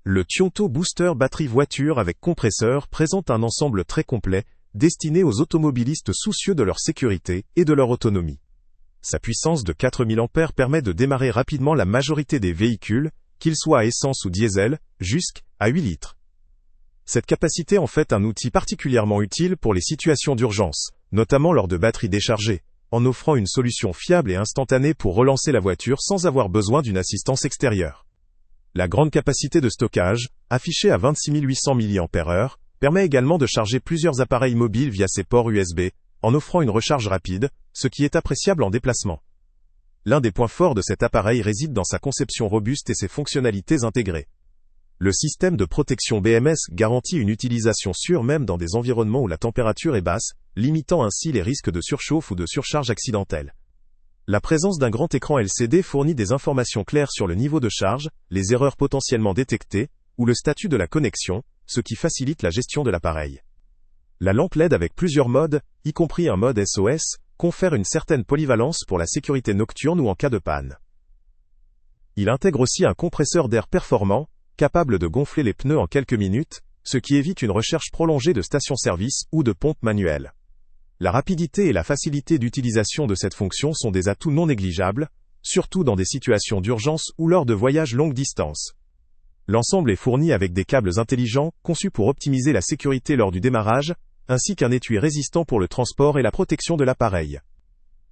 Le Tionto Booster batterie voiture avec compresseur présente un ensemble très complet, destiné aux automobilistes soucieux de leur sécurité et de leur autonomie. Sa puissance de 4000 ampères permet de démarrer rapidement la majorité des véhicules, qu'ils soient à essence ou diesel, jusqu'à 8 litres. Cette capacité en fait un outil particulièrement utile pour les situations d'urgence, notamment lors de batteries déchargées, en offrant une solution fiable et instantanée pour relancer la voiture sans avoir besoin d'une assistance extérieure. La grande capacité de stockage, affichée à 26 800 mAh, permet également de charger plusieurs appareils mobiles via ses ports USB, en offrant une recharge rapide, ce qui est appréciable en déplacement. L'un des points forts de cet appareil réside dans sa conception robuste et ses fonctionnalités intégrées. Le système de protection BMS garantit une utilisation sûre même dans des environnements où la température est basse, limitant ainsi les risques de surchauffe ou de surcharge accidentelle. La présence d'un grand écran LCD fournit des informations claires sur le niveau de charge, les erreurs potentiellement détectées, ou le statut de la connexion, ce qui facilite la gestion de l'appareil. La lampe LED avec plusieurs modes, y compris un mode SOS, confère une certaine polyvalence pour la sécurité nocturne ou en cas de panne. Il intègre aussi un compresseur d'air performant, capable de gonfler les pneus en quelques minutes, ce qui évite une recherche prolongée de stations-service ou de pompes manuelles. La rapidité et la facilité d'utilisation de cette fonction sont des atouts non négligeables, surtout dans des situations d'urgence ou lors de voyages longue distance. L'ensemble est fourni avec des câbles intelligents, conçus pour optimiser la sécurité lors du démarrage, ainsi qu'un étui résistant pour le transport et la protection de l'appareil.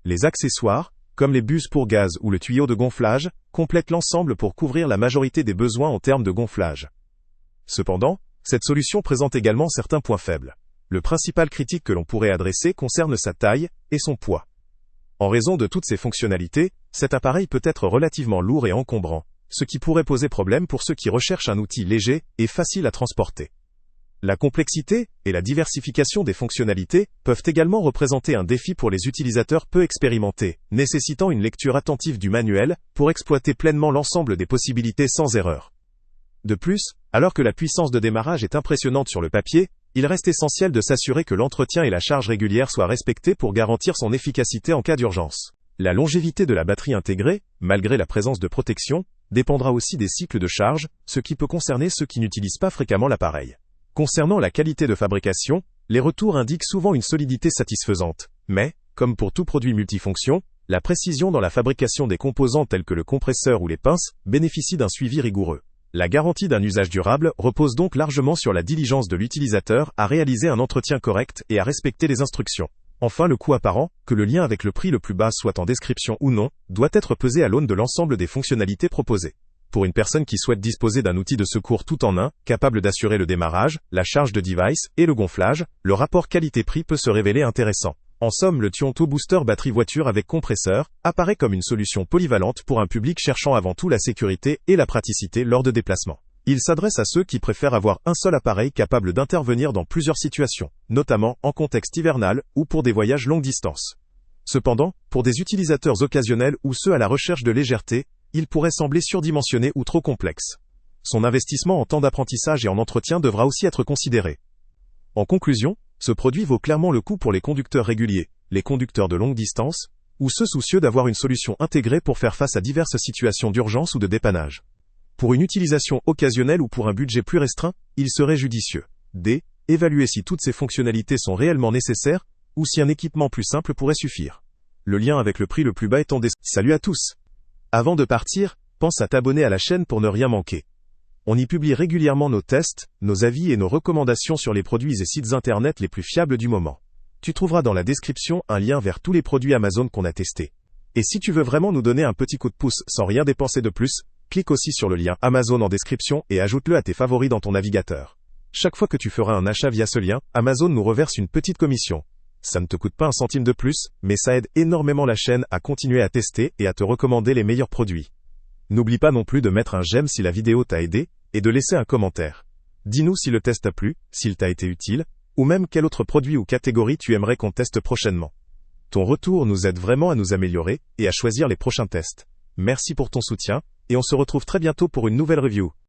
Les accessoires, comme les buses pour gaz ou le tuyau de gonflage, complètent l'ensemble pour couvrir la majorité des besoins en termes de gonflage. Cependant, cette solution présente également certains points faibles. Le principal critique que l'on pourrait adresser concerne sa taille et son poids. En raison de toutes ces fonctionnalités, cet appareil peut être relativement lourd et encombrant, ce qui pourrait poser problème pour ceux qui recherchent un outil léger et facile à transporter. La complexité et la diversification des fonctionnalités peuvent également représenter un défi pour les utilisateurs peu expérimentés, nécessitant une lecture attentive du manuel pour exploiter pleinement l'ensemble des possibilités sans erreur. De plus, alors que la puissance de démarrage est impressionnante sur le papier, il reste essentiel de s'assurer que l'entretien et la charge régulière soient respectés pour garantir son efficacité en cas d'urgence. La longévité de la batterie intégrée, malgré la présence de protection, dépendra aussi des cycles de charge, ce qui peut concerner ceux qui n'utilisent pas fréquemment l'appareil. Concernant la qualité de fabrication, les retours indiquent souvent une solidité satisfaisante, mais, comme pour tout produit multifonction, la précision dans la fabrication des composants tels que le compresseur ou les pinces bénéficie d'un suivi rigoureux. La garantie d'un usage durable repose donc largement sur la diligence de l'utilisateur à réaliser un entretien correct et à respecter les instructions. Enfin, le coût apparent, que le lien avec le prix le plus bas soit en description ou non, doit être pesé à l'aune de l'ensemble des fonctionnalités proposées. Pour une personne qui souhaite disposer d'un outil de secours tout en un, capable d'assurer le démarrage, la charge de device et le gonflage, le rapport qualité-prix peut se révéler intéressant. En somme, le Tionto Booster batterie voiture avec compresseur apparaît comme une solution polyvalente pour un public cherchant avant tout la sécurité et la praticité lors de déplacements. Il s'adresse à ceux qui préfèrent avoir un seul appareil capable d'intervenir dans plusieurs situations, notamment en contexte hivernal ou pour des voyages longue distance. Cependant, pour des utilisateurs occasionnels ou ceux à la recherche de légèreté, il pourrait sembler surdimensionné ou trop complexe. Son investissement en temps d'apprentissage et en entretien devra aussi être considéré. En conclusion, ce produit vaut clairement le coup pour les conducteurs réguliers, les conducteurs de longue distance, ou ceux soucieux d'avoir une solution intégrée pour faire face à diverses situations d'urgence ou de dépannage. Pour une utilisation occasionnelle ou pour un budget plus restreint, il serait judicieux d'évaluer si toutes ces fonctionnalités sont réellement nécessaires, ou si un équipement plus simple pourrait suffire. Le lien avec le prix le plus bas est en description. Salut à tous! Avant de partir, pense à t'abonner à la chaîne pour ne rien manquer. On y publie régulièrement nos tests, nos avis et nos recommandations sur les produits et sites internet les plus fiables du moment. Tu trouveras dans la description un lien vers tous les produits Amazon qu'on a testés. Et si tu veux vraiment nous donner un petit coup de pouce sans rien dépenser de plus, clique aussi sur le lien Amazon en description et ajoute-le à tes favoris dans ton navigateur. Chaque fois que tu feras un achat via ce lien, Amazon nous reverse une petite commission. Ça ne te coûte pas un centime de plus, mais ça aide énormément la chaîne à continuer à tester et à te recommander les meilleurs produits. N'oublie pas non plus de mettre un j'aime si la vidéo t'a aidé, et de laisser un commentaire. Dis-nous si le test t'a plu, s'il t'a été utile, ou même quel autre produit ou catégorie tu aimerais qu'on teste prochainement. Ton retour nous aide vraiment à nous améliorer, et à choisir les prochains tests. Merci pour ton soutien, et on se retrouve très bientôt pour une nouvelle review.